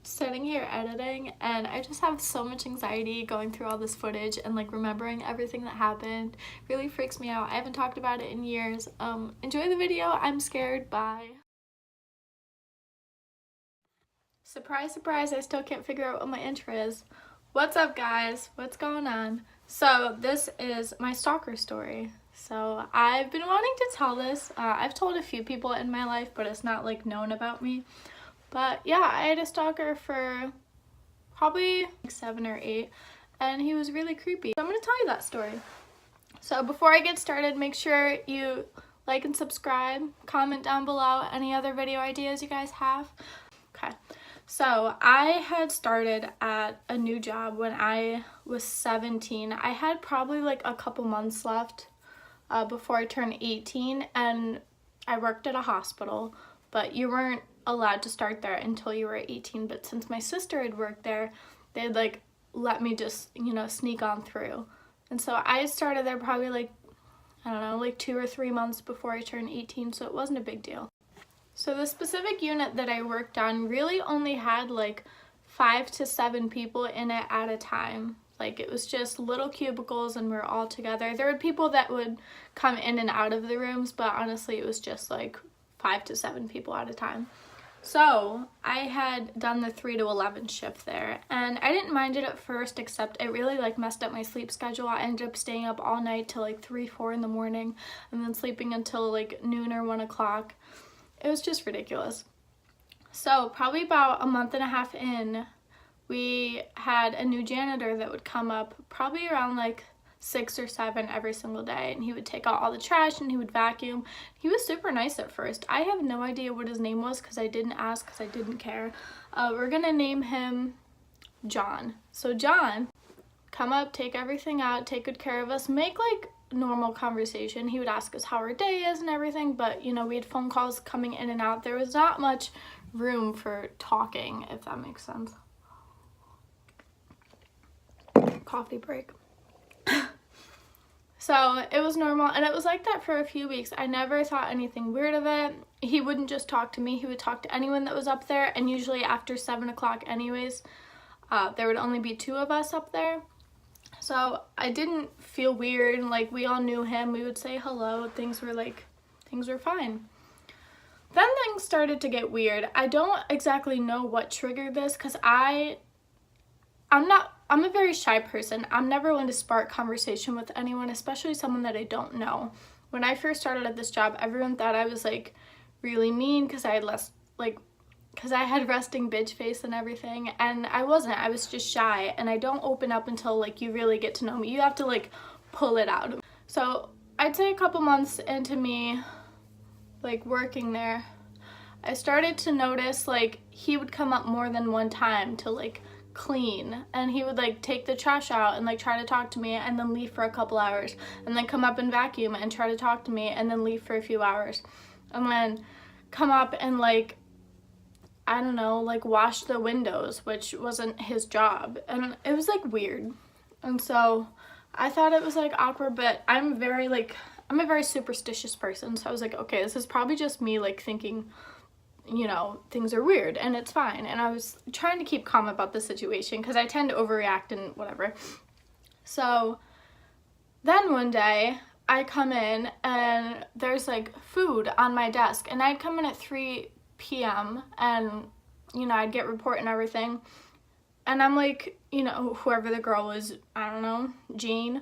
sitting here editing and I just have so much anxiety going through all this footage and like remembering everything that happened. Really freaks me out. I haven't talked about it in years. Enjoy the video. I'm scared. Bye. Surprise, surprise, I still can't figure out what my intro is. What's up, guys? What's going on? So this is my stalker story. So I've been wanting to tell this. I've told a few people in my life, but it's not like known about me. But yeah, I had a stalker for probably like 7 or 8, and he was really creepy. So I'm going to tell you that story. So before I get started, make sure you like and subscribe, comment down below any other video ideas you guys have. Okay, so I had started at a new job when I was 17. I had probably like a couple months left before I turned 18, and I worked at a hospital, but you weren't allowed to start there until you were 18. But since my sister had worked there, they'd like let me just, you know, sneak on through. And so I started there probably like, I don't know, like 2 or 3 months before I turned 18, so it wasn't a big deal. So the specific unit that I worked on really only had like 5 to 7 people in it at a time. Like it was just little cubicles and we're all together. There were people that would come in and out of the rooms, but honestly it was just like 5 to 7 people at a time. So I had done the 3 to 11 shift there, and I didn't mind it at first, except it really like messed up my sleep schedule. I ended up staying up all night till like 3, 4 in the morning, and then sleeping until like noon or 1 o'clock. It was just ridiculous. So probably about a month and a half in, we had a new janitor that would come up probably around like 6 or 7 every single day, and he would take out all the trash and he would vacuum. He was super nice at first. I have no idea what his name was because I didn't ask, because I didn't care. We're gonna name him John. So John, come up, take everything out, take good care of us, make like normal conversation. He would ask us how our day is and everything, but you know, we had phone calls coming in and out. There was not much room for talking, if that makes sense. Coffee break. So it was normal, and it was like that for a few weeks. I never thought anything weird of it. He wouldn't just talk to me, he would talk to anyone that was up there, and usually after 7 o'clock anyways, there would only be 2 of us up there. So I didn't feel weird, and like we all knew him. We would say hello, things were fine. Then things started to get weird. I don't exactly know what triggered this, because I'm a very shy person. I'm never one to spark conversation with anyone, especially someone that I don't know. When I first started at this job, everyone thought I was like really mean because I had resting bitch face and everything, and I wasn't. I was just shy, and I don't open up until like you really get to know me. You have to like pull it out. So I'd say a couple months into me like working there, I started to notice like he would come up more than one time to like clean, and he would like take the trash out and like try to talk to me and then leave for a couple hours, and then come up and vacuum and try to talk to me and then leave for a few hours, and then come up and like, I don't know, like wash the windows, which wasn't his job, and it was like weird. And so I thought it was like awkward, but I'm a very superstitious person, so I was like, okay, this is probably just me like thinking, you know, things are weird, and it's fine. And I was trying to keep calm about the situation because I tend to overreact and whatever. So then one day I come in and there's like food on my desk, and I'd come in at 3 p.m. and you know, I'd get report and everything, and I'm like, you know, whoever the girl was, I don't know, Jean,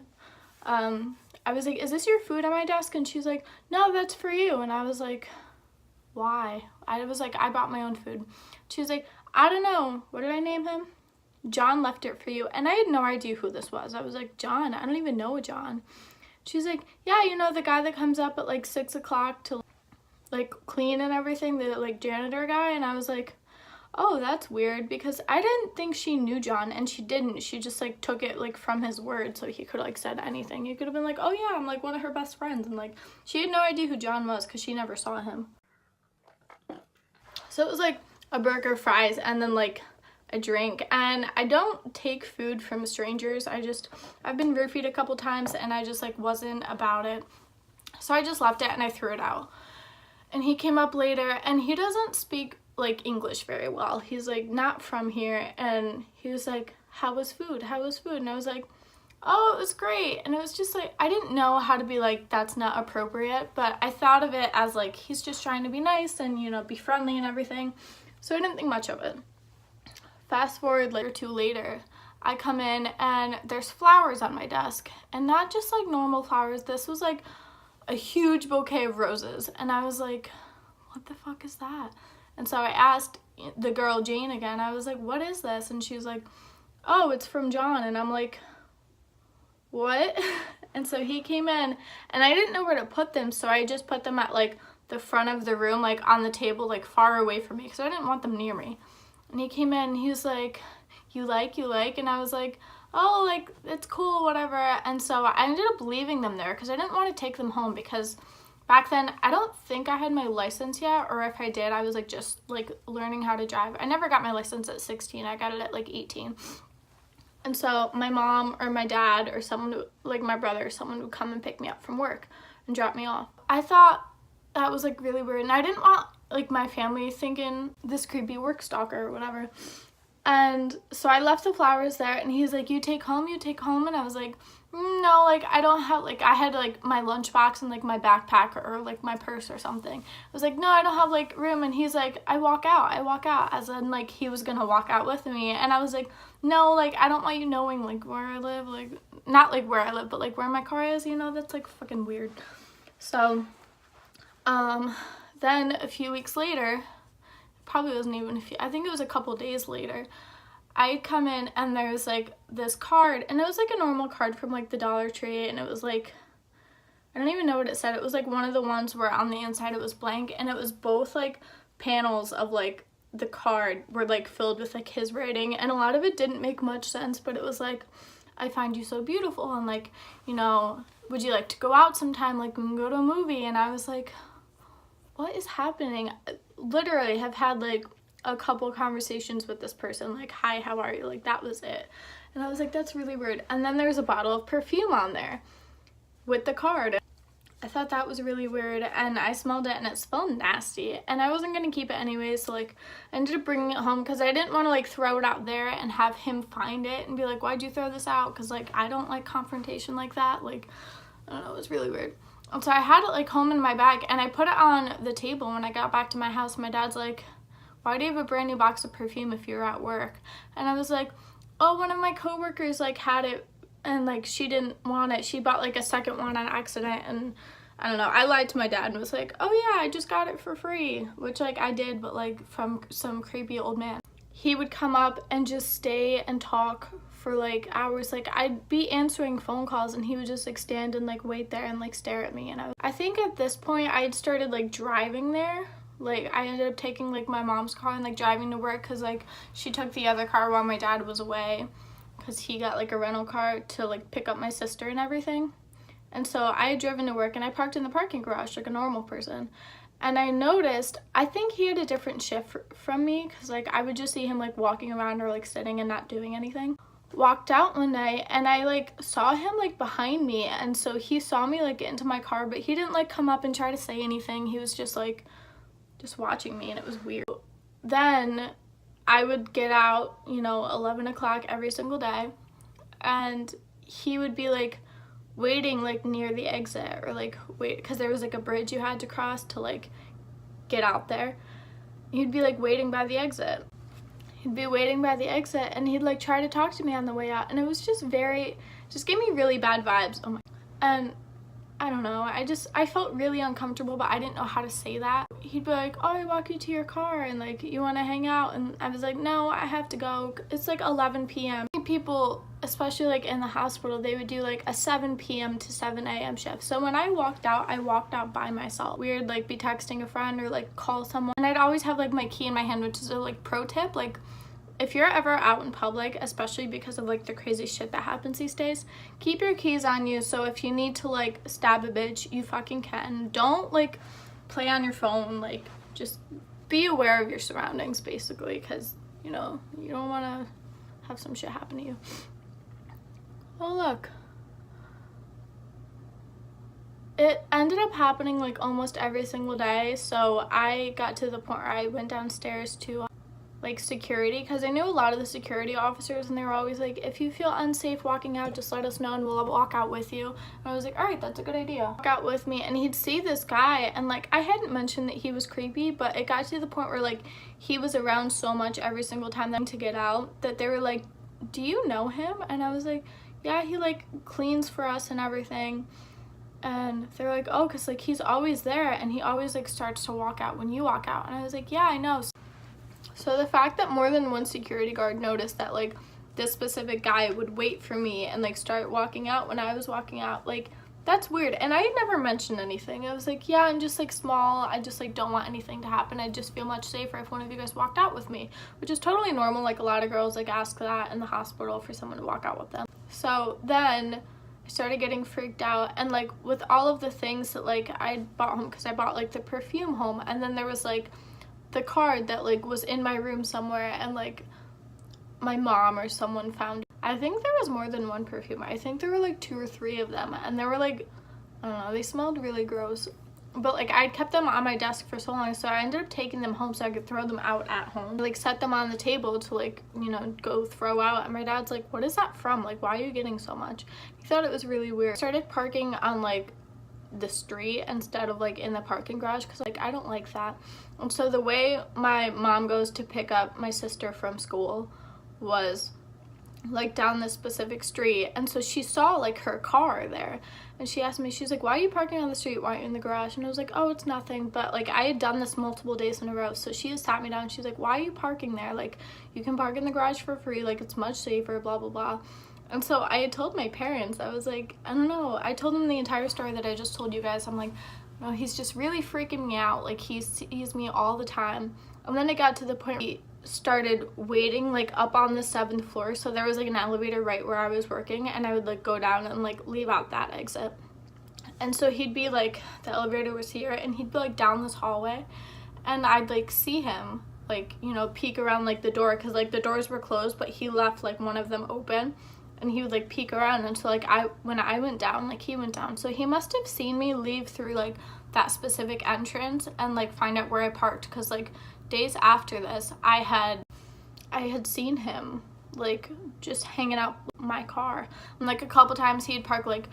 I was like, is this your food on my desk? And she's like, no, that's for you. And I was like, why? I was like, I brought my own food. She was like, I don't know, what did I name him? John left it for you. And I had no idea who this was. I was like, John? I don't even know a John. She's like, yeah, you know, the guy that comes up at like 6 o'clock to like clean and everything, the like janitor guy. And I was like, oh, that's weird, because I didn't think she knew John, and she didn't. She just like took it like from his word, so he could like said anything. He could have been like, oh yeah, I'm like one of her best friends, and like she had no idea who John was because she never saw him. So it was like a burger, fries, and then like a drink. And I don't take food from strangers. I've been roofied a couple times, and I just like wasn't about it. So I just left it and I threw it out. And he came up later, and he doesn't speak like English very well. He's like not from here, and he was like, how was food? And I was like, oh, it was great. And it was just like, I didn't know how to be like, that's not appropriate, but I thought of it as like, he's just trying to be nice and, you know, be friendly and everything. So I didn't think much of it. Fast forward like a or two later, I come in and there's flowers on my desk, and not just like normal flowers. This was like a huge bouquet of roses, and I was like, what the fuck is that? And so I asked the girl Jane again. I was like, what is this? And she was like, oh, it's from John. And I'm like, what? And so he came in, and I didn't know where to put them, so I just put them at like the front of the room, like on the table, like far away from me, because I didn't want them near me. And he came in and he was like, you like? And I was like, oh, like, it's cool, whatever. And so I ended up leaving them there because I didn't want to take them home, because back then I don't think I had my license yet, or if I did, I was like just like learning how to drive. I never got my license at 16. I got it at like 18. And so my mom or my dad or someone, like my brother or someone, would come and pick me up from work and drop me off. I thought that was like really weird, and I didn't want like my family thinking this creepy work stalker or whatever. And so I left the flowers there, and he's like, you take home? And I was like, no, like I don't have, like I had like my lunchbox and like my backpack or like my purse or something. I was like, no, I don't have like room. And he's like, I walk out, as in like he was gonna walk out with me. And I was like, no, like I don't want you knowing like where I live, like not like where I live, but like where my car is, you know, that's like fucking weird. So then a few weeks later, probably wasn't even a few, I think it was a couple days later, I'd come in and there was like this card, and it was like a normal card from like the Dollar Tree, and it was like, I don't even know what it said. It was like one of the ones where on the inside it was blank, and it was both like panels of like the card were like filled with like his writing, and a lot of it didn't make much sense, but it was like, I find you so beautiful, and like, you know, would you like to go out sometime, like we can go to a movie? And I was like, what is happening? I literally have had like a couple conversations with this person, like, hi, how are you? Like, that was it. And I was like, that's really weird. And then there's a bottle of perfume on there with the card. I thought that was really weird, and I smelled it and it smelled nasty, and I wasn't gonna keep it anyways, so like I ended up bringing it home because I didn't want to like throw it out there and have him find it and be like, why'd you throw this out? Because like I don't like confrontation like that. Like, I don't know, it was really weird. And so I had it like home in my bag, and I put it on the table. When I got back to my house, my dad's like, why do you have a brand new box of perfume if you're at work? And I was like, oh, one of my coworkers like had it, and like she didn't want it. She bought like a second one on accident, and I don't know, I lied to my dad and was like, oh yeah, I just got it for free, which like I did, but like from some creepy old man. He would come up and just stay and talk for like hours. Like I'd be answering phone calls, and he would just like stand and like wait there and like stare at me. And I think at this point I had started like driving there. Like I ended up taking like my mom's car and like driving to work, because like she took the other car while my dad was away, because he got like a rental car to like pick up my sister and everything. And so I had driven to work, and I parked in the parking garage like a normal person. And I noticed, I think he had a different shift from me, because like I would just see him like walking around or like sitting and not doing anything. Walked out one night, and I like saw him like behind me, and so he saw me like get into my car, but he didn't like come up and try to say anything. He was just like just watching me, and it was weird. Then I would get out, you know, 11 o'clock every single day, and he would be like waiting like near the exit, or like wait, because there was like a bridge you had to cross to like get out there. He'd be like waiting by the exit. He'd be waiting by the exit, and he'd like try to talk to me on the way out, and it was just just gave me really bad vibes. Oh my, and I don't know, I felt really uncomfortable, but I didn't know how to say that. He'd be like, oh, I walk you to your car, and like, you want to hang out? And I was like, no, I have to go. It's like 11 p.m. People, especially like in the hospital, they would do like a 7 p.m. to 7 a.m. shift. So when I walked out by myself. Weird, like be texting a friend or like call someone. And I'd always have like my key in my hand, which is a like pro tip. Like, if you're ever out in public, especially because of like the crazy shit that happens these days, keep your keys on you, so if you need to like stab a bitch, you fucking can. Don't like play on your phone. Like, just be aware of your surroundings, basically, because you know, you don't want to have some shit happen to you. Oh look, it ended up happening like almost every single day. So I got to the point where I went downstairs to like security, because I knew a lot of the security officers, and they were always like, if you feel unsafe walking out, just let us know and we'll walk out with you. And I was like, all right, that's a good idea. Walk out with me, and he'd see this guy, and like I hadn't mentioned that he was creepy, but it got to the point where like he was around so much every single time to get out that they were like, do you know him? And I was like, yeah, he like cleans for us and everything. And they're like, oh, because like he's always there and he always like starts to walk out when you walk out. And I was like, yeah, I know. So the fact that more than one security guard noticed that like this specific guy would wait for me and like start walking out when I was walking out, like that's weird. And I had never mentioned anything. I was like, yeah, I'm just like small, I just like don't want anything to happen. I just feel much safer if one of you guys walked out with me, which is totally normal. Like a lot of girls like ask that in the hospital for someone to walk out with them. So then I started getting freaked out, and like with all of the things that like I bought home, because I bought like the perfume home, and then there was like the card that like was in my room somewhere, and like my mom or someone found it. I think there was more than one perfume. I think there were like 2 or 3 of them, and they were like, I don't know, they smelled really gross, but like I'd kept them on my desk for so long, so I ended up taking them home so I could throw them out at home. I, like set them on the table to like, you know, go throw out, and my dad's like, what is that from? Like, why are you getting so much? He thought it was really weird. I started parking on like the street instead of like in the parking garage, because like I don't like that. And so the way my mom goes to pick up my sister from school was like down this specific street, and so she saw like her car there, and she asked me, she's like, why are you parking on the street, why aren't you in the garage? And I was like, oh, it's nothing. But like I had done this multiple days in a row, so she just sat me down, she's like, why are you parking there? Like you can park in the garage for free, like it's much safer, blah blah blah. And so I had told my parents, I was like, I don't know, I told them the entire story that I just told you guys. I'm like, no, he's just really freaking me out, like he sees me all the time. And then it got to the point where he started waiting like up on the 7th floor, so there was like an elevator right where I was working, and I would like go down and like leave out that exit. And so he'd be like, the elevator was here, and he'd be like down this hallway, and I'd like see him like, you know, peek around like the door, because like the doors were closed, but he left like one of them open, and he would like peek around. And so like when I went down, like he went down, so he must have seen me leave through like that specific entrance and like find out where I parked, because like days after this I had seen him like just hanging out with my car, and like a couple times he'd park like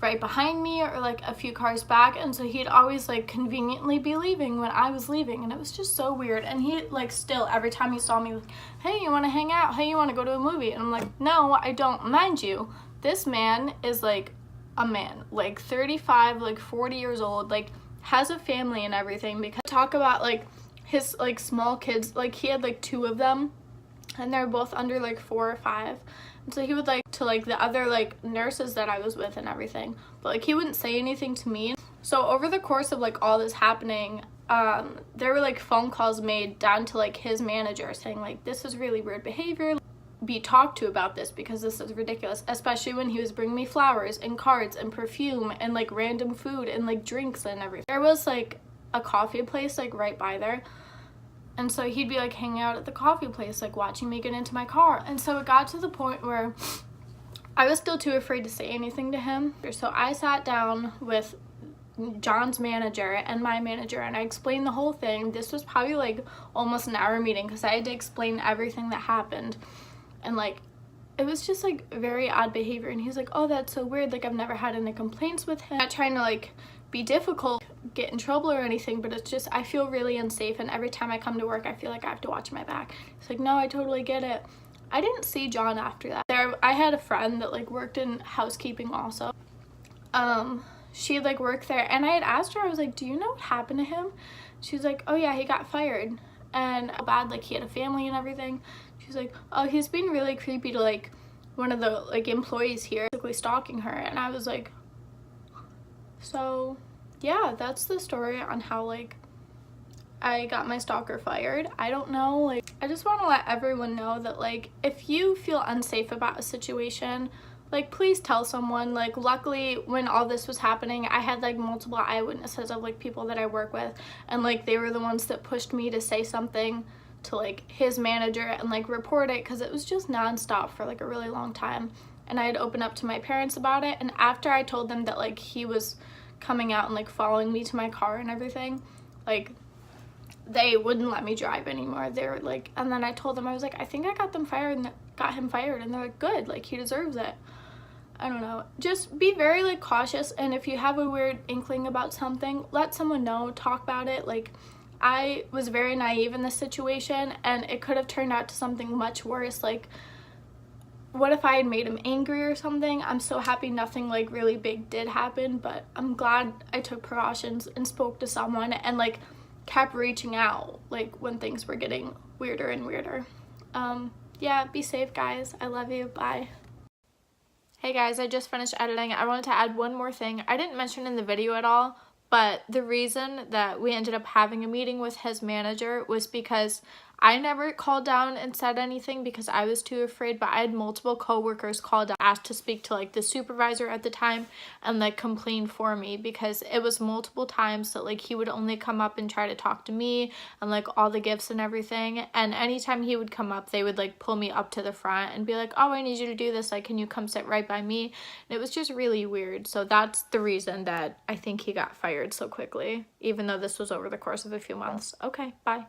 right behind me or like a few cars back, and so he'd always like conveniently be leaving when I was leaving, and it was just so weird. And he like still every time he saw me like, hey, you want to hang out, hey, you want to go to a movie? And I'm like, no, I don't. Mind you, this man is like a man, like 35, like 40 years old, like has a family and everything. Because talk about like his like small kids, like he had like 2 of them, and they're both under like 4 or 5. And so he would like to like the other like nurses that I was with and everything, but like he wouldn't say anything to me. So over the course of like all this happening, there were like phone calls made down to like his manager saying like, this is really weird behavior, be talked to about this because this is ridiculous. Especially when he was bringing me flowers and cards and perfume and like random food and like drinks and everything. There was like a coffee place like right by there, and so he'd be like hanging out at the coffee place, like watching me get into my car. And so it got to the point where I was still too afraid to say anything to him. So I sat down with John's manager and my manager, and I explained the whole thing. This was probably like almost an hour meeting, because I had to explain everything that happened. And like it was just like very odd behavior, and he's like, oh, that's so weird, like I've never had any complaints with him. I'm not trying to like be difficult, get in trouble or anything, but it's just I feel really unsafe, and every time I come to work I feel like I have to watch my back. It's like, no, I totally get it. I didn't see John after that. I had a friend that like worked in housekeeping also. She like worked there, and I had asked her, I was like, do you know what happened to him? She's like, oh yeah, he got fired, and bad, like he had a family and everything. She's like, oh, he's being really creepy to like one of the like employees here, basically stalking her. And I was like, so yeah, that's the story on how like I got my stalker fired. I don't know, like I just want to let everyone know that like if you feel unsafe about a situation, like please tell someone. Like luckily when all this was happening, I had like multiple eyewitnesses of like people that I work with, and like they were the ones that pushed me to say something to like his manager and like report it, because it was just nonstop for like a really long time. And I had opened up to my parents about it, and after I told them that like he was coming out and like following me to my car and everything, like they wouldn't let me drive anymore. They were like, and then I told them, I was like, I think I got him fired, and they're like, good, like he deserves it. I don't know, just be very like cautious, and if you have a weird inkling about something, let someone know, talk about it. Like I was very naive in this situation, and it could have turned out to something much worse. Like what if I had made him angry or something? I'm so happy nothing like really big did happen, but I'm glad I took precautions and spoke to someone and like kept reaching out like when things were getting weirder and weirder. Yeah, be safe guys. I love you. Bye. Hey guys, I just finished editing. I wanted to add one more thing. I didn't mention in the video at all, but the reason that we ended up having a meeting with his manager was because I never called down and said anything because I was too afraid, but I had multiple coworkers call down, asked to speak to like the supervisor at the time and like complain for me, because it was multiple times that like he would only come up and try to talk to me and like all the gifts and everything, and anytime he would come up they would like pull me up to the front and be like, oh, I need you to do this, like can you come sit right by me? And it was just really weird. So that's the reason that I think he got fired so quickly, even though this was over the course of a few months. Okay, bye.